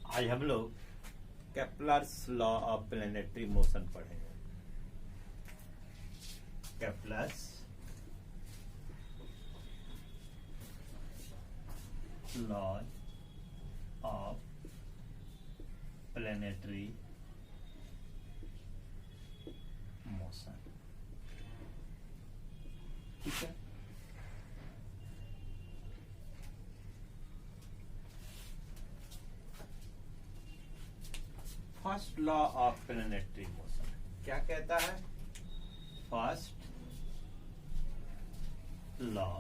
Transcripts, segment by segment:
आज हम लोग Kepler's law of planetary motion पढ़ेंगे। Kepler's law of planetary motion. ठीक है, first law of planetary motion क्या कहता है? First law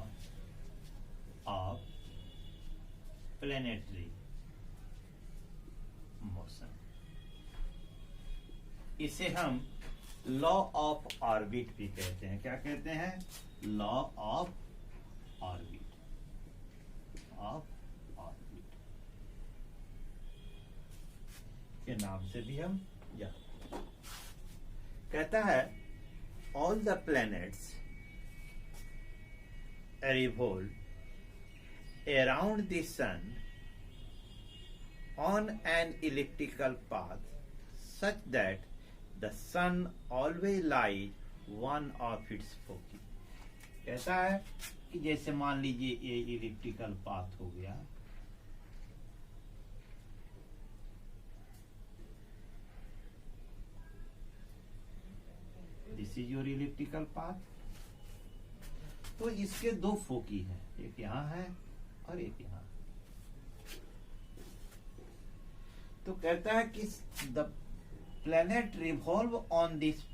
of planetary motion, इसे हम लॉ ऑफ ऑर्बिट भी कहते हैं। क्या कहते हैं? लॉ ऑफ ऑर्बिट, के नाम से भी हम जानते हैं। कहता है all the planets revolve around the sun on an elliptical path such that the sun always lies one of its foci। कहता है कि जैसे मान लीजिए ये इलिप्टिकल पाथ हो गया, this is your elliptical path. तो इसके दो फोकी हैं, एक यहां है और एक यहां। तो कहता है कि the planet revolve on this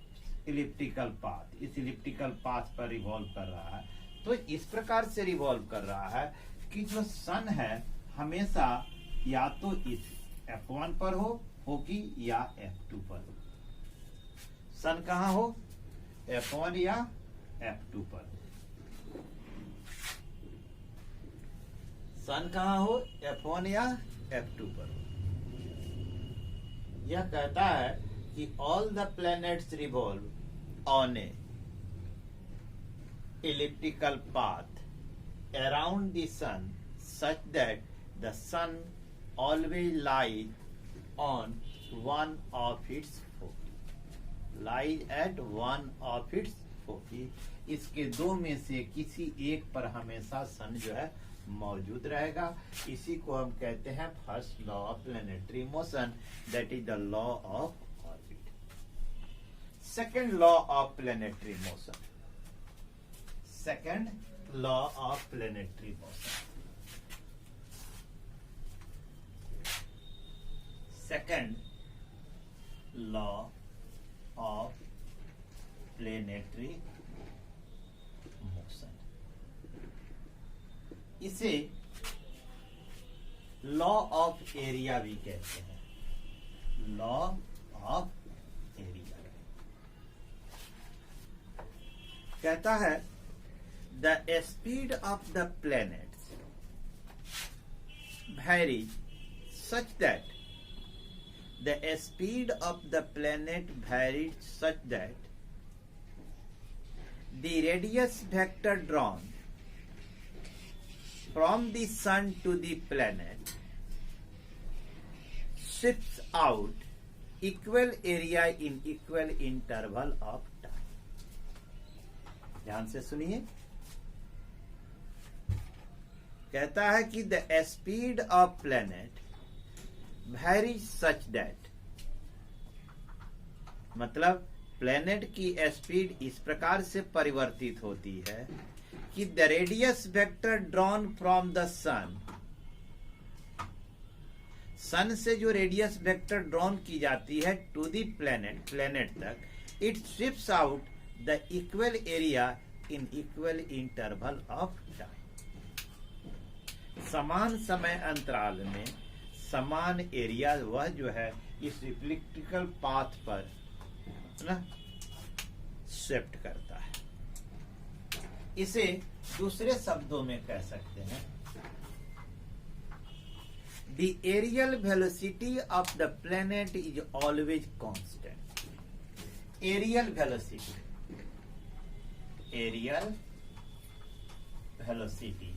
elliptical path, इस इलिप्टिकल पाथ पर रिवॉल्व कर रहा है। तो इस प्रकार से रिवॉल्व कर रहा है कि जो सन है हमेशा या तो इस F1 पर होगी या F2 पर हो। सन कहां हो? F1 या F2 पर। सन कहां हो? F1 या F2 पर। यह कहता है कि all the planets revolve on A elliptical path around the sun such that the sun always lies on one of its foci, lies at one of its foci। इसके दो में से किसी एक पर हमेशा सन जो है मौजूद रहेगा। इसी को हम कहते हैं first law of planetary motion, that is the law of orbit. Second law of planetary motion, second law of planetary motion, second law of planetary motion, इसे लॉ ऑफ एरिया भी कहते हैं। लॉ ऑफ एरिया कहता है the speed of the planets varies such that the speed of the planet varies such that the radius vector drawn from the sun to the planet shifts out equal area in equal interval of time। ध्यान से सुनिए, कहता है कि the speed of planet varies such that, मतलब planet की speed इस प्रकार से परिवर्तित होती है कि the radius vector drawn from the sun, sun से जो रेडियस वेक्टर ड्रॉन की जाती है टू द प्लैनेट, प्लैनेट तक, it shifts out the equal area in equal interval of time. समान समय अंतराल में समान एरिया वह जो है इस इलिप्टिकल पाथ पर ना शिफ्ट करता है। इसे दूसरे शब्दों में कह सकते हैं the areal velocity of the planet is always constant. Areal velocity, areal velocity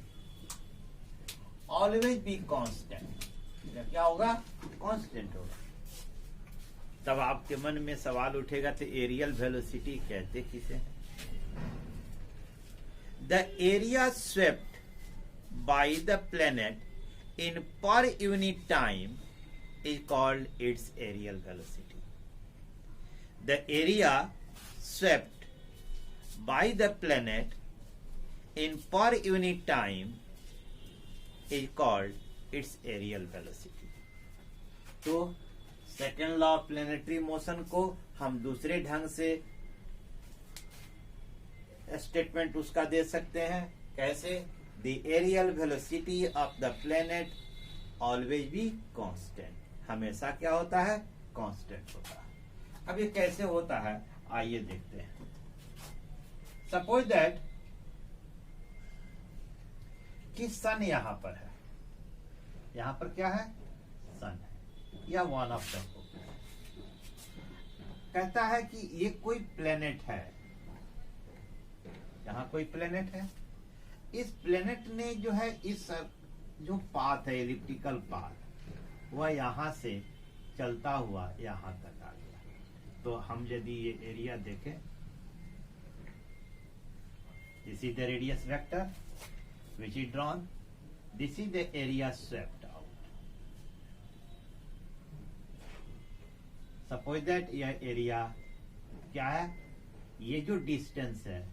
always be constant, theta क्या होगा, कांस्टेंट होगा। तब आपके मन में सवाल उठेगा तो एरियल वेलोसिटी कहते किसे हैं? The area swept by the planet in per unit time is called its aerial velocity. The area swept by the planet in per unit time is called its aerial velocity. तो second law of planetary motion को हम दूसरे ढंग से statement उसका दे सकते हैं। कैसे? The areal velocity of the planet always be constant. हमेशा क्या होता है? कांस्टेंट होता है। अब ये कैसे होता है आइए देखते हैं। सपोज दैट कि सन यहां पर है, यहां पर क्या है? सन है या वन ऑफ द कहता है कि ये कोई प्लेनेट है, यहां कोई प्लेनेट है। इस प्लेनेट ने जो है इस जो पाथ है एलिप्टिकल पाथ वह यहां से चलता हुआ यहां तक आ गया। तो हम यदि ये एरिया देखें, this is the radius vector which is drawn, this is the area swept out. Suppose that यह एरिया क्या है? ये जो डिस्टेंस है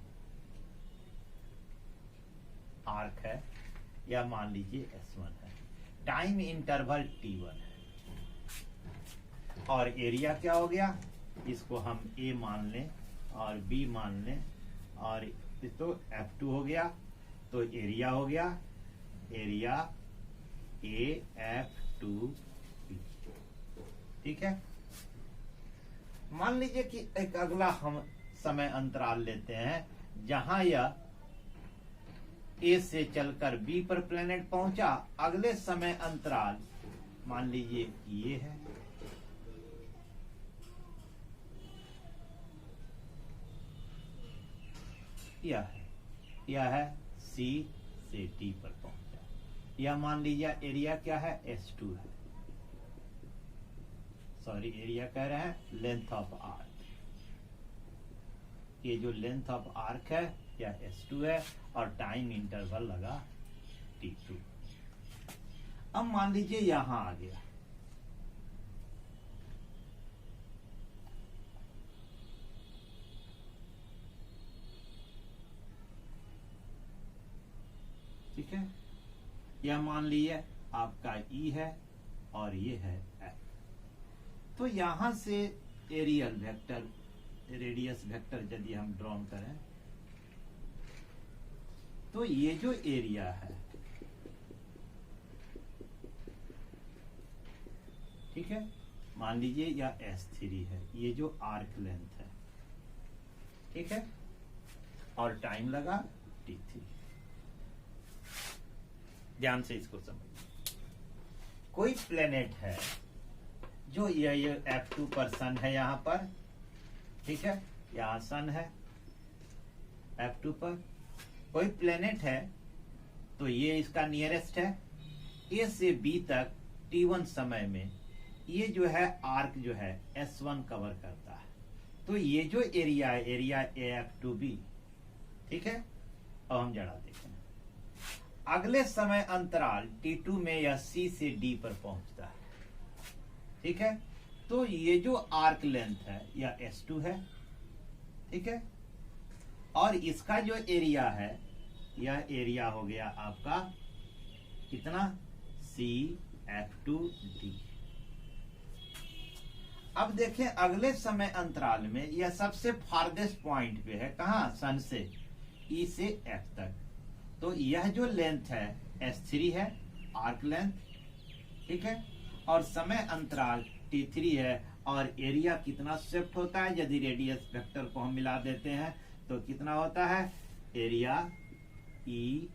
आर्क है या मान लीजिए S1 है, टाइम इंटरवल T1 है, और एरिया क्या हो गया? इसको हम A मान लें और B मान लें और तो F2 हो गया। तो एरिया हो गया एरिया AF2B। ठीक है। मान लीजिए कि एक अगला हम समय अंतराल लेते हैं जहां यह ए से चलकर बी पर प्लेनेट पहुंचा। अगले समय अंतराल मान लीजिए ये है, यह है सी से डी पर पहुंचा। यह मान लीजिए एरिया क्या है? S2 है, सॉरी एरिया कह रहे हैं लेंथ ऑफ आर्क। ये जो लेंथ ऑफ आर्क है या S2 है और टाइम इंटरवल लगा T2। अब मान लीजिए यहां आ गया, ठीक है। यह मान लीजिए आपका E है और ये है F। तो यहां से एरियल वेक्टर रेडियस वेक्टर यदि हम ड्रॉ करें तो ये जो एरिया है, ठीक है, मान लीजिए यह S3 है, ये जो आर्क लेंथ है, ठीक है, और टाइम लगा T3। ध्यान से इसको समझिए। कोई प्लेनेट है जो ये F2 पर सन है यहां पर, ठीक है, यहां सन है F2 पर। कोई प्लेनेट है तो ये इसका नियरेस्ट है। ए से बी तक T1 समय में ये जो है आर्क जो है S1 कवर करता है। तो ये जो एरिया है एरिया AF2B, ठीक है। अब हम जरा देखें अगले समय अंतराल T2 में यह C से D पर पहुंचता है, ठीक है। तो ये जो आर्क लेंथ है यह S2 है, ठीक है, और इसका जो एरिया है यह एरिया हो गया आपका कितना? CF2D। अब देखें अगले समय अंतराल में यह सबसे फारदेस्ट पॉइंट पे है, कहां? सन से E से F तक। तो यह जो लेंथ है S3 है, आर्क लेंथ, ठीक है, और समय अंतराल T3 है, और एरिया कितना शिफ्ट होता है? यदि रेडियस वेक्टर को हम मिला देते हैं तो कितना होता है? Area EF2F।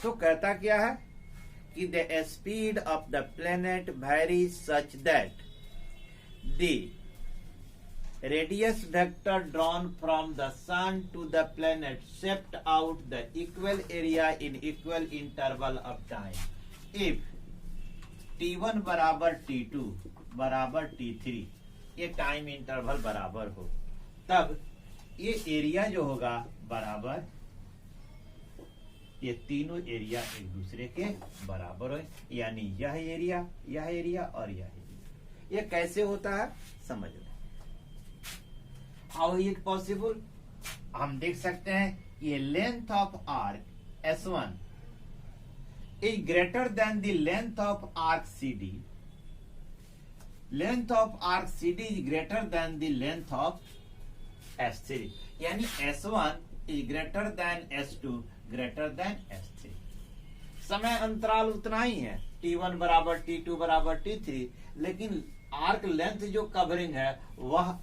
तो कहता क्या है कि the speed of the planet varies such that the radius vector drawn from the sun to the planet swept out the equal area in equal interval of time. If t1 बराबर t2 बराबर t3 ये time interval बराबर हो, तब ये area जो होगा बराबर, ये तीनों एरिया एक दूसरे के बराबर हो, यानी यह एरिया और यह एरिया। ये कैसे होता है समझ लो। How is possible? हम देख सकते हैं ये length of arc S1 is greater than the length of arc CD। Length of arc CD is greater than the length of S3, यानी S1 is greater than S2 greater than S3। समय अंतराल उतना ही है, T1 बराबर T2 बराबर T3, लेकिन arc length जो covering है वह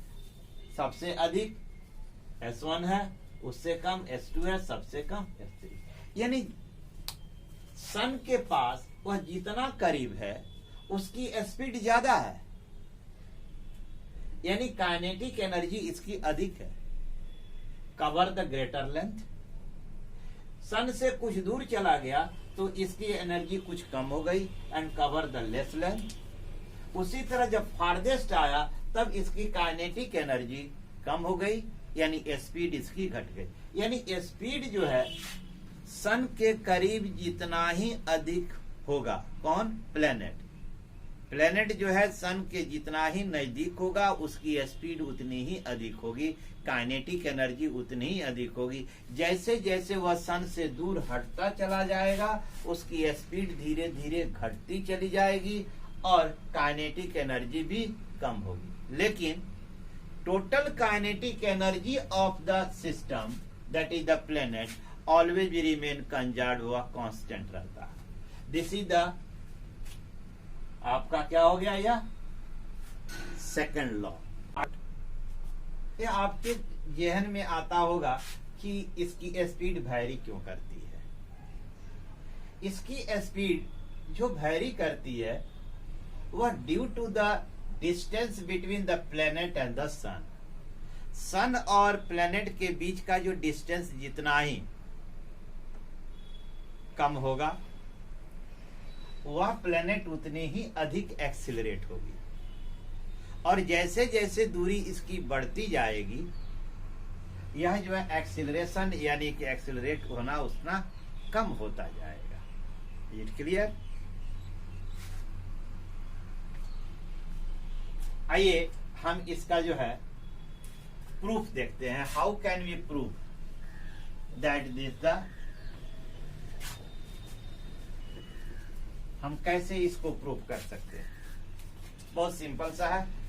सबसे अधिक S1 है, उससे कम S2 है, सबसे कम S3। यानी सन के पास वह जितना करीब है उसकी स्पीड ज्यादा है, यानी काइनेटिक एनर्जी इसकी अधिक है। कवर द ग्रेटर लेंथ, सन से कुछ दूर चला गया तो इसकी एनर्जी कुछ कम हो गई, and cover the less length. उसी तरह जब फारदेस्ट आया तब इसकी काइनेटिक एनर्जी कम हो गई, यानी स्पीड इसकी घट गई। यानी स्पीड जो है सन के करीब जितना ही अधिक होगा, कौन? प्लेनेट। प्लेनेट जो है सन के जितना ही नजदीक होगा उसकी स्पीड उतनी ही अधिक होगी, काइनेटिक एनर्जी उतनी ही अधिक होगी। जैसे जैसे वह सन से दूर हटता चला जाएगा उसकी स्पीड धीरे धीरे घटती चली जाएगी और काइनेटिक एनर्जी भी कम होगी। लेकिन total kinetic energy of the system that is the planet always remain conserve, वह कांस्टेंट रहता है। दिस इज द आपका क्या हो गया, यह सेकंड लॉ। ये आपके जहन में आता होगा कि इसकी स्पीड वैरी क्यों करती है। इसकी स्पीड जो वैरी करती है वह due to the distance between the planet and the sun. Sun और प्लेनेट के बीच का जो डिस्टेंस जितना ही कम होगा वह प्लेनेट उतनी ही अधिक एक्सिलरेट होगी, और जैसे जैसे दूरी इसकी बढ़ती जाएगी यह जो है एक्सिलरेशन यानी कि एक्सिलरेट होना उतना कम होता जाएगा। It clear? आइए हम इसका जो है प्रूफ देखते हैं। How can we proof that this the, हम कैसे इसको प्रूफ कर सकते हैं? बहुत सिंपल सा है।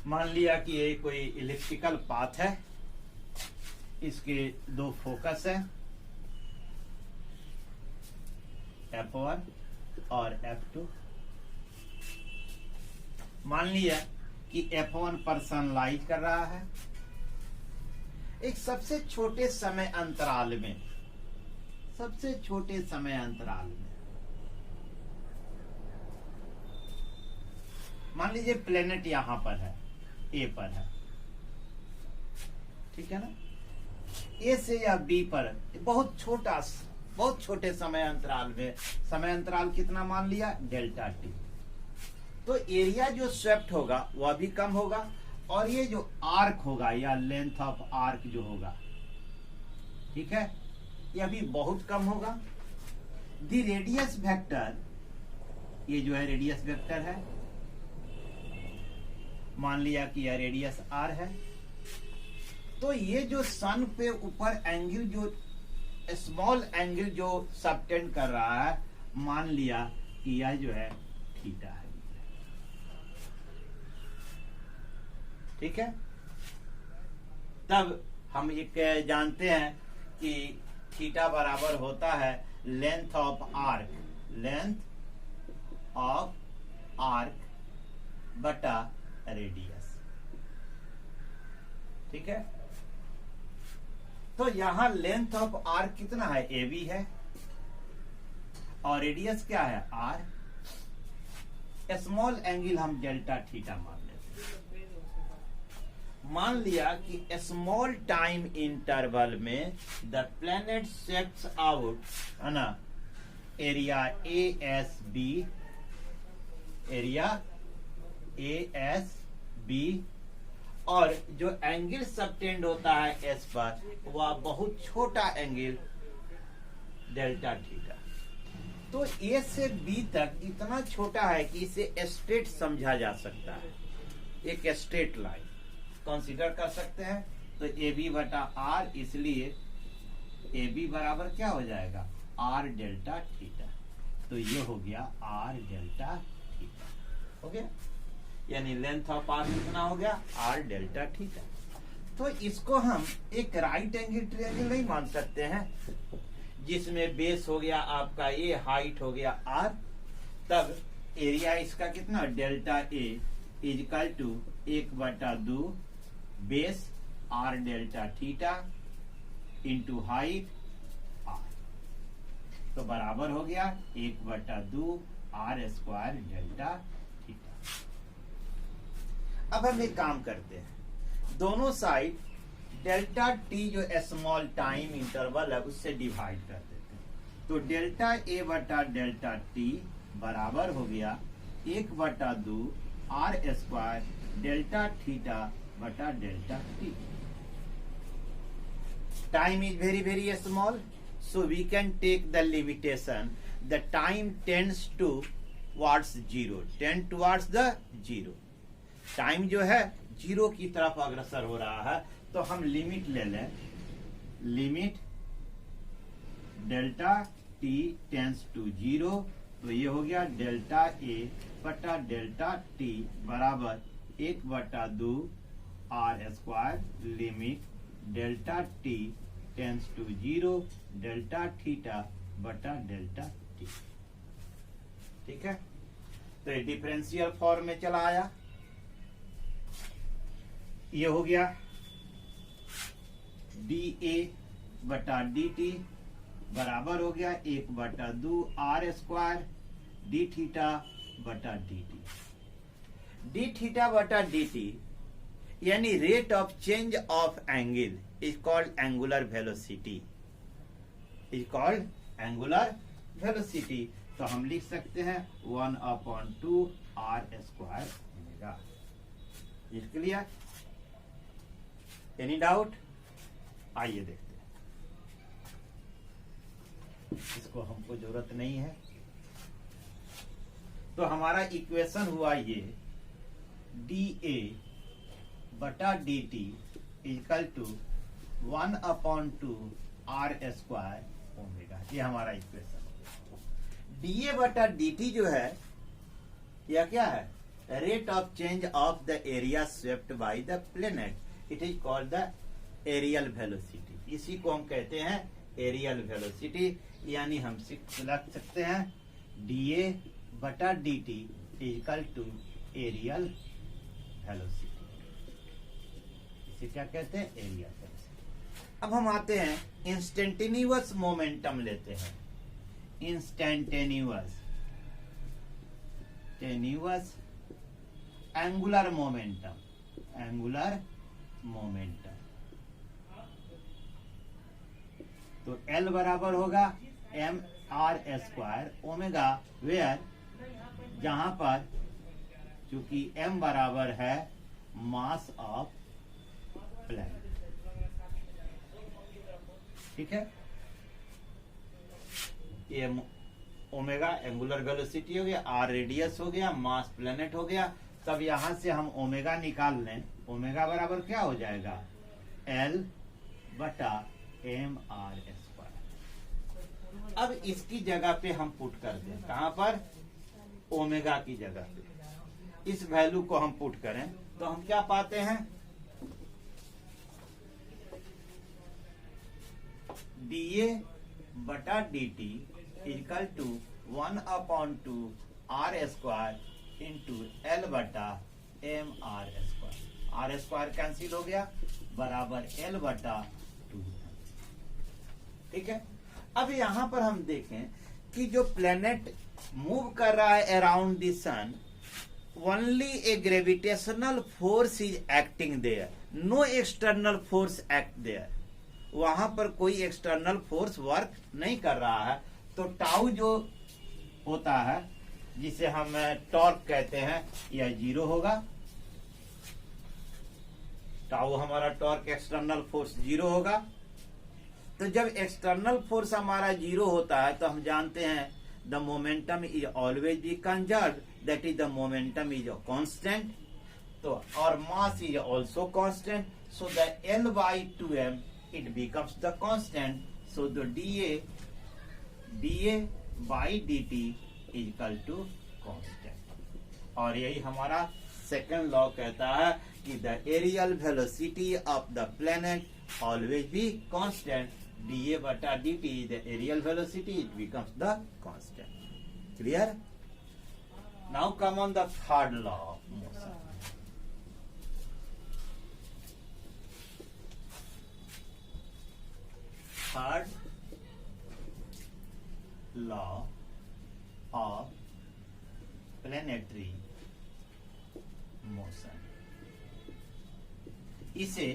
मान लिया कि ये कोई इलेक्ट्रिकल पाथ है, इसके दो फोकस है F1 और F2। मान लिया कि F1 पर सनलाइट कर रहा है एक सबसे छोटे समय अंतराल में, सबसे छोटे समय अंतराल में। मान लीजिए प्लेनेट यहां पर है, ए पर है, ठीक है ना। ए से या बी पर बहुत छोटा, बहुत छोटे समय अंतराल में, समय अंतराल कितना मान लिया? Delta T. तो एरिया जो स्वेप्ट होगा वह भी कम होगा, और ये जो आर्क होगा या लेंथ ऑफ आर्क जो होगा, ठीक है, यह भी बहुत कम होगा। द रेडियस वेक्टर, ये जो है रेडियस वेक्टर है, मान लिया कि यह रेडियस आर है। तो ये जो सन पे ऊपर एंगल, जो स्मॉल एंगल जो सबटेंड कर रहा है, मान लिया कि यह जो है थीटा है, ठीक है। तब हम एक जानते हैं कि थीटा बराबर होता है length of arc, length of arc बटा रेडियस। ठीक है। तो यहां लेंथ ऑफ आर्क कितना है, ए बी है, और रेडियस क्या है, आर। स्मॉल एंगल हम डेल्टा थीटा मान लेते हैं। मान लिया कि स्मॉल टाइम इंटरवल में द प्लैनेट स्वेप्ट्स आउट, है ना, area A S B, area A S B, और जो एंगल सबटेंड होता है एस पर वह बहुत छोटा एंगल डेल्टा थीटा। तो ए से बी तक इतना छोटा है कि इसे स्ट्रेट समझा जा सकता है, एक स्ट्रेट लाइन कंसीडर कर सकते हैं। तो ए बी बटा आर, इसलिए ए बी बराबर क्या हो जाएगा, आर डेल्टा थीटा। तो ये हो गया आर डेल्टा थीटा, हो गया, यानी लेंथ ऑफ आर कितना हो गया, आर डेल्टा थीटा। तो इसको हम एक राइट एंगल ट्रायंगल नहीं मान सकते हैं, जिसमें बेस हो गया आपका ए, हाइट हो गया आर, तब एरिया इसका कितना, delta A equal to 1/2 base R delta theta into height R, तो बराबर हो गया 1/2 आर स्क्वायर डेल्टा थीटा। अब हम एक काम करते हैं, दोनों साइड डेल्टा टी जो स्मॉल टाइम इंटरवल है उससे डिवाइड कर देते हैं। तो डेल्टा ए बटा डेल्टा टी बराबर हो गया 1/2 आर स्क्वायर डेल्टा थीटा बटा delta T. Time is very very small, so we can take the limitation, the time tends towards zero, tend towards the zero। Time जो है zero की तरफ अग्रसर हो रहा है, तो हम लिमिट ले लें, limit delta T tends to zero. तो ये हो गया डेल्टा ए बटा डेल्टा टी बराबर 1/2 are square, limit delta T tends to zero delta theta बटा डेल्टा टी। ठीक है, तो ये डिफरेंशियल फॉर्म में चला आया। ये हो गया डी ए बटा डी टी बराबर हो गया 1/2 आर स्क्वायर डी थीटा बटा डी टी। डी थीटा बटा डी टी यानी rate of change of angle is called angular velocity, is called angular velocity. तो हम लिख सकते हैं 1/2 are square omega. Is clear? Any doubt? आइए देखते हैं, इसको हमको जरूरत नहीं है। तो हमारा इक्वेशन हुआ ये डी ए बटा D T equal to 1/2 are square omega, ये हमारा इक्वेशन। डी ए बटा डी टी जो है यह क्या है, rate of change of the area swept by the planet, it is called the areal velocity. इसी को हम कहते हैं एरियल वेलोसिटी, यानी हम लग सकते हैं डी ए बटा D T equal to areal velocity. इसे क्या कहते हैं, एरिया वेलोसिटी। अब हम आते हैं इंस्टेंटेनियस मोमेंटम लेते हैं, instantaneous angular momentum, angular momentum. तो L बराबर होगा M are square omega, where जहां पर चूंकि m बराबर है मास ऑफ प्लैनेट। ठीक है, ये ओमेगा एंगुलर वेलोसिटी हो गया, आर रेडियस हो गया, मास प्लैनेट हो गया। तब यहां से हम ओमेगा निकाल लें, ओमेगा बराबर क्या हो जाएगा, L बटा एम आर स्क्वायर। अब इसकी जगह पे हम पुट कर दें, कहां पर, ओमेगा की जगह पे इस वैल्यू को हम पुट करें तो हम क्या पाते हैं, डी ए बटा D T equal to 1/2 are square into l बटा m are square. R square cancel हो गया, बराबर L बटा 2। ठीक है। अब यहां पर हम देखें कि जो प्लेनेट मूव कर रहा है around the sun, only a gravitational force is acting there, no external force act there. वहां पर कोई एक्सटर्नल फोर्स वर्क नहीं कर रहा है। तो टाउ जो होता है, जिसे हम टॉर्क कहते हैं, यह 0 होगा। टाउ हमारा टॉर्क एक्सटर्नल फोर्स 0 होगा। तो जब एक्सटर्नल फोर्स हमारा 0 होता है तो हम जानते हैं the momentum is always be conserve, that is the momentum is constant. तो और mass is also constant, so the L by 2m it becomes the constant, so the dA by dt is equal to constant। और यही हमारा second law कहता है कि the areal velocity of the planet always be constant, dA बटा dt is the aerial velocity, it becomes the constant। clear? Now come on the third law of motion। third law of planetary motion, इसे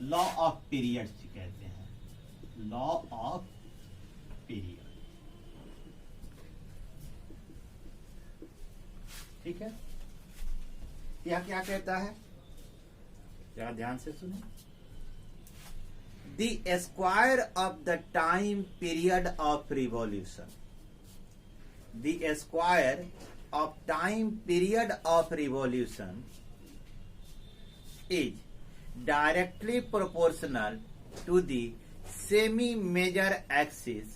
law of period कहते हैं, law of period. ठीक है। यह क्या कहता है, जरा ध्यान से सुनो। The square of the time period of revolution, the square of time period of revolution is directly proportional to the semi-major axis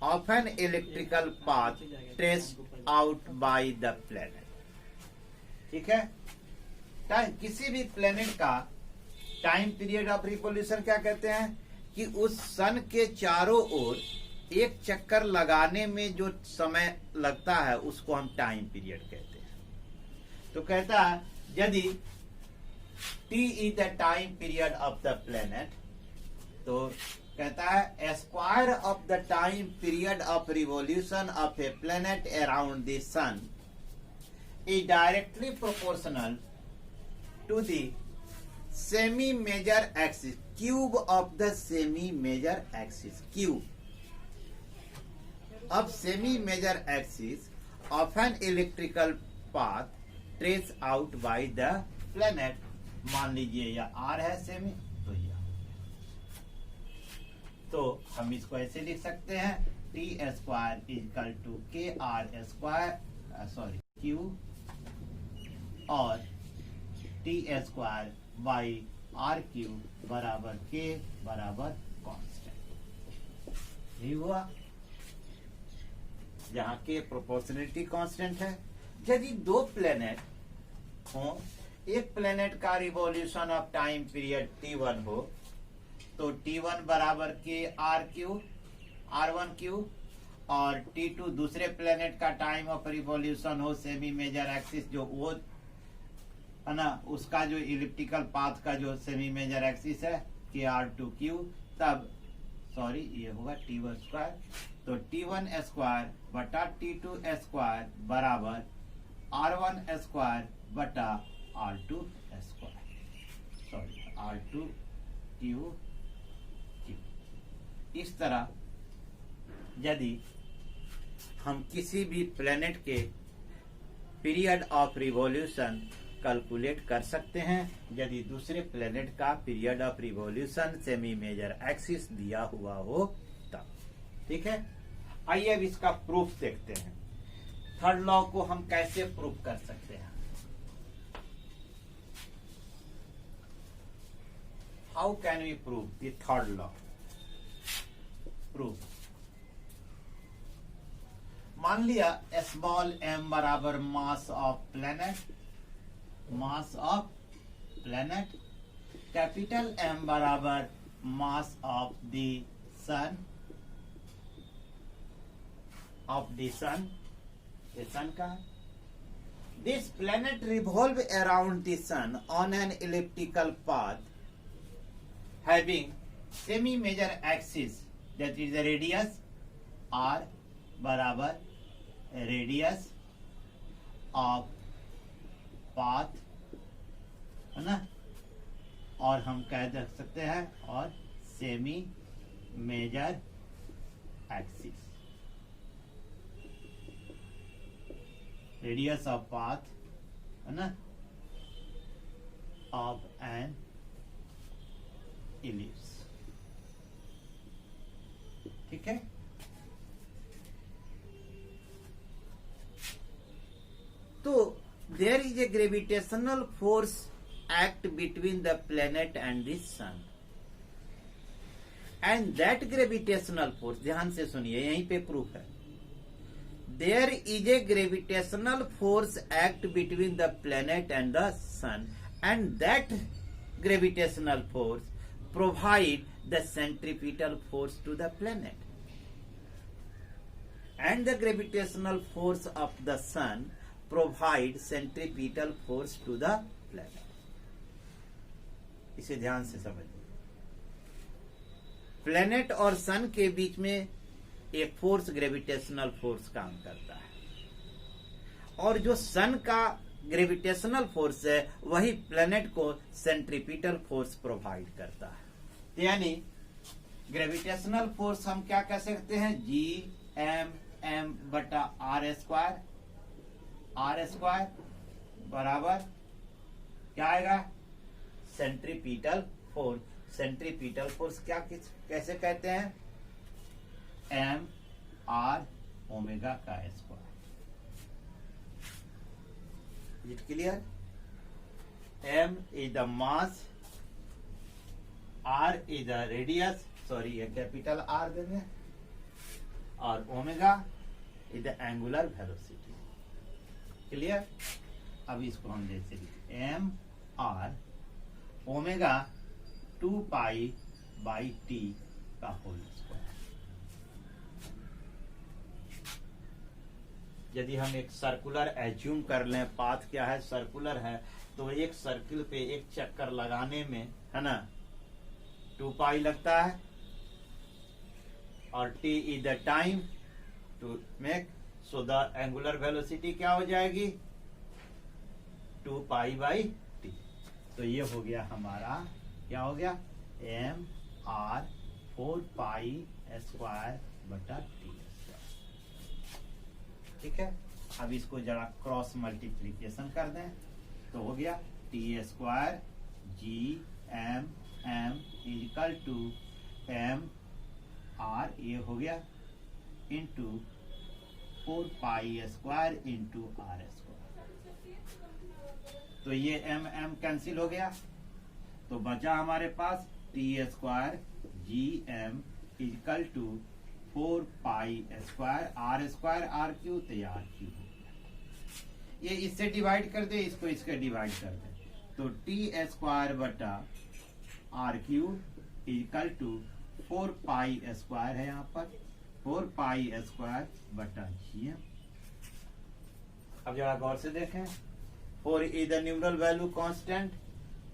of an electrical path traced out by the planet। ठीक है। किसी भी planet का time period of revolution क्या कहते हैं कि उस सन के चारों ओर एक चक्कर लगाने में जो समय लगता है उसको हम टाइम पीरियड कहते हैं। तो कहता है यदि T is the time period of the planet, तो कहता है square of the time period of revolution of a planet around the sun is directly proportional to the semi major axis, cube of the semi major axis, cube of semi-major axis of an electrical path traced out by the planet। मान लीजिए यह R है semi, तो यह, तो हम इसको ऐसे लिख सकते हैं T स्क्वायर इक्वल टू के R स्क्वायर, सॉरी Q, और T square by R Q बराबर K बराबर कांस्टेंट। यही हुआ जहां के प्रोपोर्शनलिटी कांस्टेंट है। यदि दो प्लेनेट हो, एक प्लेनेट का revolution of time period T1 हो, तो T1 बराबर के R1 क्यू, और T2 दूसरे प्लेनेट का टाइम ऑफ रिवॉल्यूशन हो सेमी मेजर एक्सिस, जो वो है ना, उसका जो इलिप्टिकल पाथ का जो सेमी मेजर एक्सिस है के R2 क्यू, तब सॉरी ये होगा T1 स्क्वायर, तो T1 स्क्वायर बटा T2 स्क्वायर बराबर R1 स्क्वायर बटा R2 square, sorry R2 Q. इस तरह यदि हम किसी भी प्लेनेट के पीरियड ऑफ रिवॉल्यूशन कैलकुलेट कर सकते हैं यदि दूसरे प्लेनेट का period of revolution semi major axis दिया हुआ हो तब। ठीक है। आइए अब इसका प्रूफ देखते हैं। थर्ड लॉ को हम कैसे प्रूफ कर सकते हैं। How can we prove the third law? Proof, मान लिया स्मॉल m बराबर mass of planet, mass of planet, capital M बराबर mass of the sun, of the sun, ये सन का है, This planet revolve around the sun on an elliptical path having semi-major axis, that is the radius r बराबर radius of path, है ना, और हम कह सकते हैं और semi major axis, radius of path, है ना, ऑफ एन इलिप्स। ठीक है, तो there is a gravitational force act between the planet and the sun, and that gravitational force, ध्यान से सुनिए, यहीं पे प्रूफ है, there is a gravitational force act between the planet and the sun, and that gravitational force provide the centripetal force to the planet, and the gravitational force of the sun provide centripetal force to the planet। इसे ध्यान से समझिए, planet और सन के बीच में एक force, gravitational force काम करता है, और जो सन का ग्रेविटेशनल फोर्स है वही प्लेनेट को सेंट्रीपिटल फोर्स प्रोवाइड करता है। यानी ग्रेविटेशनल फोर्स हम क्या कह सकते हैं, जी एम एम बटा आर स्क्वायर, आर स्क्वायर बराबर क्या आएगा, सेंट्रीपिटल फोर्स। सेंट्रीपिटल फोर्स क्या कैसे कहते हैं, एम आर ओमेगा का square. It clear, M is the mass, R is the radius, sorry ये कैपिटल आर देंगे, और omega is the angular velocity. Clear, अब इसको हम जैसे लिखते, M R omega 2 pi by T का होल स्क्वायर। यदि हम एक सर्कुलर एज्यूम कर लें, पाथ क्या है, सर्कुलर है, तो एक सर्किल पे एक चक्कर लगाने में, है ना, 2 पाई लगता है, और T is the time to make, so the angular velocity क्या हो जाएगी, 2 पाई बाई टी। तो ये हो गया हमारा, क्या हो गया, एम आर 4 पाई स्क्वायर बटा टी स्क्वायर। ठीक है, अब इसको जरा क्रॉस मल्टीप्लीकेशन कर दें, तो हो गया T square ji M M equal to M R, ये हो गया, into 4 pi square into R square. तो ये एम एम कैंसिल हो गया, तो बचा हमारे पास t square ji m equal to 4 pi square r cube, तो ये आर क्यू हो गया। ये इससे डिवाइड कर दे, इसको इसके डिवाइड कर दे, तो टी स्क्वायर बटा R cube equal to 4 pi square है, यहाँ पर 4 पाई स्क्वायर बटा जी एम। अब जरा गौर से देखें, 4 is the numeral value constant,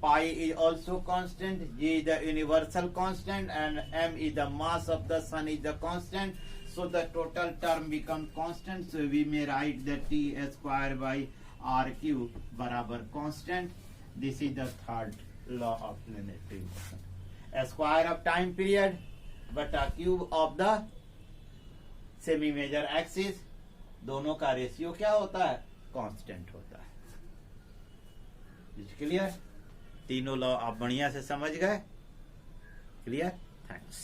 pi is also constant, g is the universal constant, and m is the mass of the sun is the constant, so the total term become constant, so we may write that t square by r cube barabar constant. This is the third law of planetary motion. A square of time period but a cube of the semi major axis, दोनों का ratio क्या होता है, constant होता है। Clear, तीनों law आप बढ़िया से समझ गए। Clear, thanks.